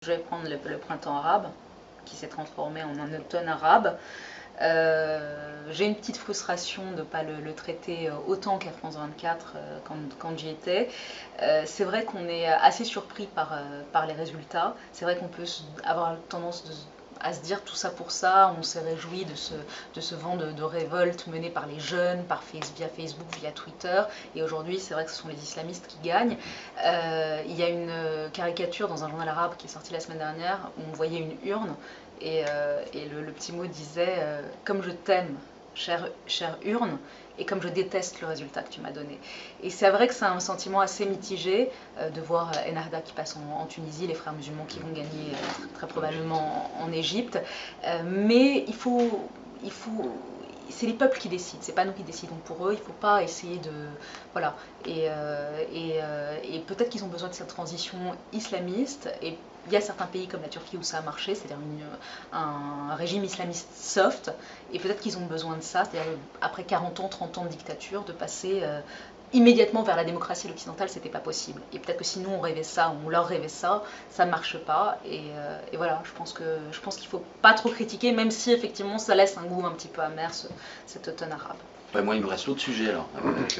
Je vais prendre le printemps arabe, qui s'est transformé en un automne arabe. J'ai une petite frustration de ne pas le traiter autant qu'à France 24 quand j'y étais. C'est vrai qu'on est assez surpris par les résultats. C'est vrai qu'on peut avoir tendance à se dire tout ça pour ça. On s'est réjoui de ce vent de révolte mené par les jeunes, via Facebook, via Twitter. Et aujourd'hui, c'est vrai que ce sont les islamistes qui gagnent. Il y a une caricature dans un journal arabe qui est sorti la semaine dernière où on voyait une urne et le petit mot disait comme je t'aime, chère urne, et comme je déteste le résultat que tu m'as donné. Et c'est vrai que c'est un sentiment assez mitigé de voir Ennahda qui passe en Tunisie, les frères musulmans qui vont gagner très probablement en Égypte. Mais il faut c'est les peuples qui décident, c'est pas nous qui décidons pour eux, il faut pas essayer de... Voilà. Et peut-être qu'ils ont besoin de cette transition islamiste, et il y a certains pays comme la Turquie où ça a marché, c'est-à-dire un régime islamiste soft, et peut-être qu'ils ont besoin de ça, c'est-à-dire après 40 ans, 30 ans de dictature, de passer immédiatement vers la démocratie occidentale, c'était pas possible. Et peut-être que si nous on rêvait ça, on leur rêvait ça, ça ne marche pas. Et voilà, je pense qu'il faut pas trop critiquer, même si effectivement ça laisse un goût un petit peu amer cet automne arabe. Ouais, moi il me reste l'autre sujet alors.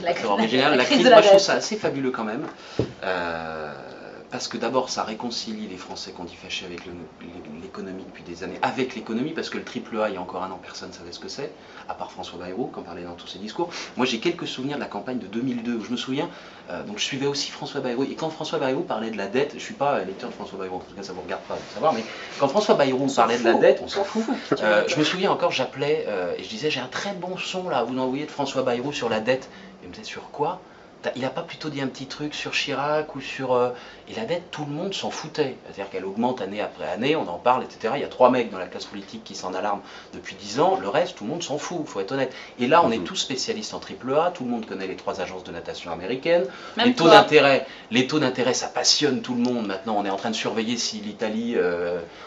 La crise, moi je trouve ça assez fabuleux quand même. Parce que d'abord ça réconcilie les Français qu'on dit fâchés avec l'économie depuis des années, avec l'économie, parce que le triple A, il y a encore un an, personne ne savait ce que c'est, à part François Bayrou, qui en parlait dans tous ses discours. Moi j'ai quelques souvenirs de la campagne de 2002, où je me souviens, donc je suivais aussi François Bayrou, et quand François Bayrou parlait de la dette, je ne suis pas lecteur de François Bayrou, en tout cas ça ne vous regarde pas de savoir, mais quand François Bayrou parlait de la dette, on s'en fout, je me souviens encore, j'appelais, et je disais, j'ai un très bon son là à vous envoyer de François Bayrou sur la dette. Il me disait, sur quoi ? Il n'a pas plutôt dit un petit truc sur Chirac ou sur... Et la dette, tout le monde s'en foutait. C'est-à-dire qu'elle augmente année après année, on en parle, etc. Il y a 3 mecs dans la classe politique qui s'en alarment depuis 10 ans, le reste, tout le monde s'en fout, il faut être honnête. Et là, on est tous spécialistes en triple A, tout le monde connaît les 3 agences de natation américaines. Les taux d'intérêt, ça passionne tout le monde. Maintenant, on est en train de surveiller si l'Italie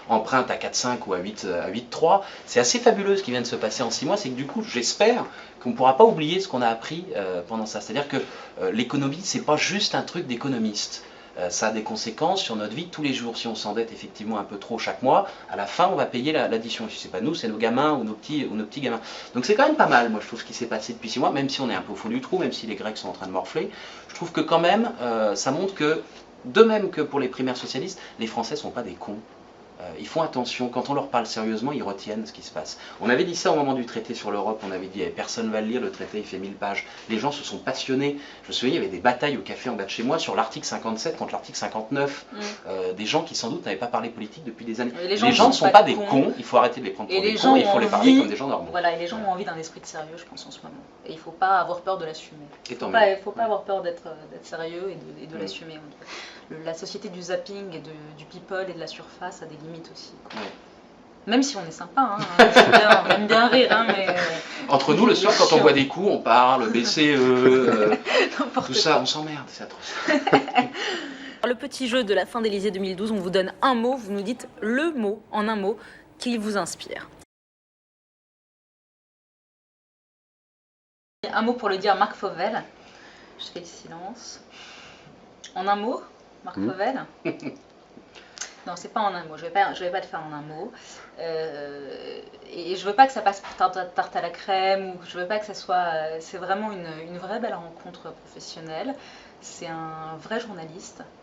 emprunte à 4,5 ou à 8,3. C'est assez fabuleux ce qui vient de se passer en 6 mois, c'est que du coup, j'espère qu'on ne pourra pas oublier ce qu'on a appris pendant ça. C'est-à-dire que l'économie, c'est pas juste un truc d'économiste. Ça a des conséquences sur notre vie de tous les jours. Si on s'endette effectivement un peu trop chaque mois, à la fin, on va payer l'addition. Si c'est pas nous, c'est nos gamins ou nos petits gamins. Donc c'est quand même pas mal, moi, je trouve, ce qui s'est passé depuis 6 mois, même si on est un peu au fond du trou, même si les Grecs sont en train de morfler. Je trouve que quand même, ça montre que, de même que pour les primaires socialistes, les Français sont pas des cons. Ils font attention, quand on leur parle sérieusement, ils retiennent ce qui se passe. On avait dit ça au moment du traité sur l'Europe, on avait dit personne ne va le lire, le traité il fait 1000 pages. Les gens se sont passionnés. Je me souviens, il y avait des batailles au café en bas de chez moi sur l'article 57 contre l'article 59. Des gens qui sans doute n'avaient pas parlé politique depuis des années. Les gens ne sont pas des cons, il faut arrêter de les prendre pour des cons, il faut les parler comme des gens normaux. Voilà, et les gens ont envie d'un esprit de sérieux, je pense, en ce moment. Et il ne faut pas avoir peur de l'assumer. Il ne faut pas avoir peur d'être sérieux et de l'assumer. La société du zapping et du people et de la surface a des limites aussi. Ouais. Même si on est sympa, hein, on aime bien rire. Hein, mais, entre nous, le soir, quand on boit des coups, on parle, BCE, tout ça, on s'emmerde, c'est atroce. Le petit jeu de la fin d'Élysée 2012, on vous donne un mot, vous nous dites le mot, en un mot, qui vous inspire. Un mot pour le dire, Marc Fauvel. Je fais le silence. En un mot, Marc Fauvel. Non, c'est pas en un mot, je vais pas le faire en un mot. Et je veux pas que ça passe pour tarte à la crème, ou je veux pas que ça soit... c'est vraiment une vraie belle rencontre professionnelle. C'est un vrai journaliste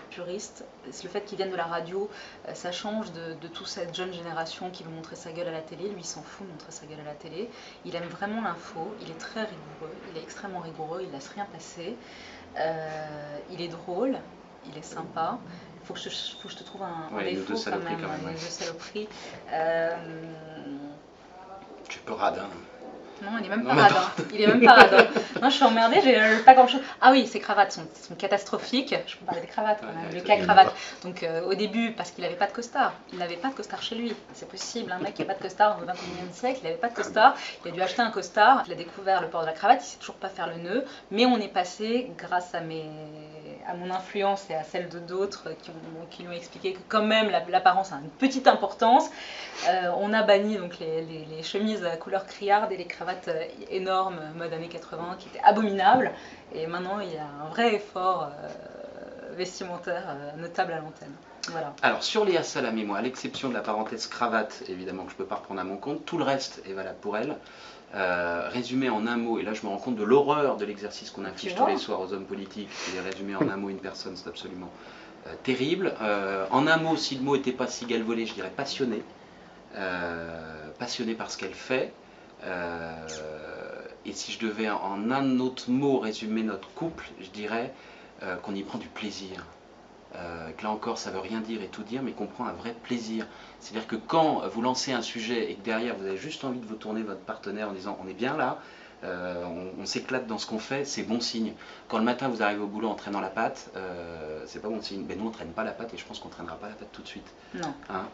puriste. Le fait qu'il vienne de la radio, ça change de toute cette jeune génération qui veut montrer sa gueule à la télé. Lui, il s'en fout de montrer sa gueule à la télé. Il aime vraiment l'info, il est très rigoureux, il est extrêmement rigoureux, il laisse rien passer. Il est drôle. Il est sympa. Il faut que je te trouve un défaut quand même. Une de saloperie. Tu es peu radin. Non, il est même pas radin. Il est même pas radin. Non, je suis emmerdée, j'ai pas grand chose. Ah oui, ses cravates sont catastrophiques. Je peux parler des cravates quand même. Le cas cravate. Donc au début, parce qu'il n'avait pas de costard. Il n'avait pas de costard chez lui. C'est possible, un mec qui n'a pas de costard au XXIe siècle, il n'avait pas de costard. Il a dû acheter un costard. Il a découvert le port de la cravate. Il ne sait toujours pas faire le nœud. Mais on est passé, grâce à mon influence et à celle de d'autres qui lui ont expliqué que quand même l'apparence a une petite importance. On a banni donc les chemises à couleur criarde et les cravates énormes mode années 80 qui étaient abominables, et maintenant il y a un vrai effort vestimentaire notable à l'antenne. Voilà. Alors sur Léa Salamé, moi, à l'exception de la parenthèse cravate, évidemment que je ne peux pas reprendre à mon compte, tout le reste est valable pour elle. Résumé en un mot, et là je me rends compte de l'horreur de l'exercice qu'on inflige tous les soirs aux hommes politiques, et résumer en un mot une personne, c'est absolument terrible. En un mot, si le mot n'était pas si galvaudé, je dirais passionné. Passionné par ce qu'elle fait. Et si je devais en un autre mot résumer notre couple, je dirais qu'on y prend du plaisir. Que là encore, ça veut rien dire et tout dire, mais qu'on prend un vrai plaisir. C'est-à-dire que quand vous lancez un sujet et que derrière vous avez juste envie de vous tourner votre partenaire en disant on est bien là, on s'éclate dans ce qu'on fait, c'est bon signe. Quand le matin vous arrivez au boulot en traînant la patte, c'est pas bon signe. Mais nous on traîne pas la patte et je pense qu'on traînera pas la patte tout de suite. Non. Hein,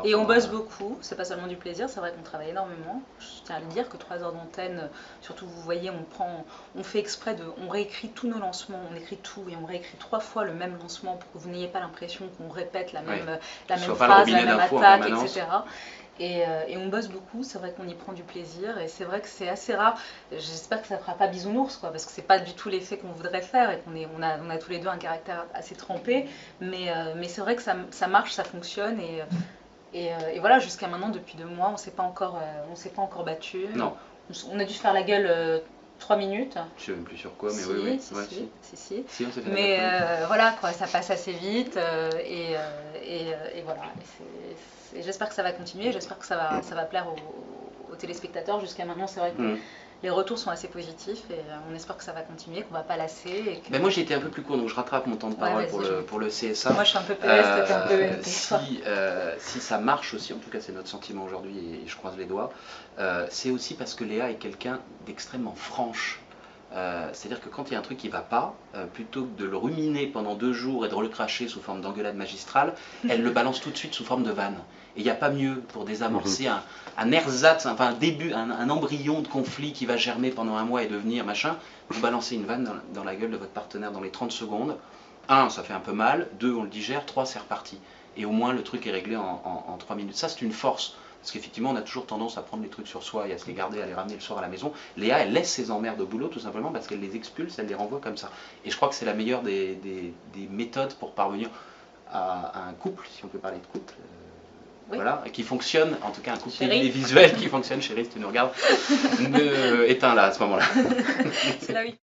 et on bosse beaucoup, c'est pas seulement du plaisir, c'est vrai qu'on travaille énormément. Je tiens à le dire que 3 heures d'antenne, surtout vous voyez, on fait exprès on réécrit tous nos lancements, on écrit tout et on réécrit 3 fois le même lancement pour que vous n'ayez pas l'impression qu'on répète la même phrase, la même attaque, etc. Et on bosse beaucoup, c'est vrai qu'on y prend du plaisir et c'est vrai que c'est assez rare. J'espère que ça ne fera pas bisounours, quoi, parce que c'est pas du tout l'effet qu'on voudrait faire et qu'on a tous les deux un caractère assez trempé, mais c'est vrai que ça marche, ça fonctionne et voilà, jusqu'à maintenant, depuis 2 mois, on ne s'est pas encore battu. Non. On a dû se faire la gueule 3 minutes. Je ne sais même plus sur quoi, mais si, oui. Si. Si, on s'est fait mais voilà, quoi, ça passe assez vite et voilà. Et j'espère que ça va continuer, j'espère que ça va plaire aux téléspectateurs. Jusqu'à maintenant, c'est vrai que les retours sont assez positifs et on espère que ça va continuer, qu'on ne va pas lasser. Et que... moi j'ai été un peu plus court, donc je rattrape mon temps de parole pour le CSA. Moi je suis un peu PS, t'es un peu MP. Si ça marche aussi, en tout cas c'est notre sentiment aujourd'hui et je croise les doigts, c'est aussi parce que Léa est quelqu'un d'extrêmement franche. C'est-à-dire que quand il y a un truc qui ne va pas, plutôt que de le ruminer pendant 2 jours et de le cracher sous forme d'engueulade magistrale, elle le balance tout de suite sous forme de vanne. Et il n'y a pas mieux pour désamorcer un ersatz, enfin un début, un embryon de conflit qui va germer pendant 1 mois et devenir machin. Vous balancez une vanne dans la gueule de votre partenaire dans les 30 secondes. 1, ça fait un peu mal. 2, on le digère. 3, c'est reparti. Et au moins le truc est réglé en 3 minutes. Ça, c'est une force. Parce qu'effectivement, on a toujours tendance à prendre les trucs sur soi et à se les garder, à les ramener le soir à la maison. Léa, elle laisse ses emmerdes au boulot tout simplement parce qu'elle les expulse, elle les renvoie comme ça. Et je crois que c'est la meilleure des méthodes pour parvenir à un couple, si on peut parler de couple. Oui. Voilà, qui fonctionne, en tout cas un couple visuel qui fonctionne. Chérie, si tu nous regardes, éteins là à ce moment-là. C'est là, oui.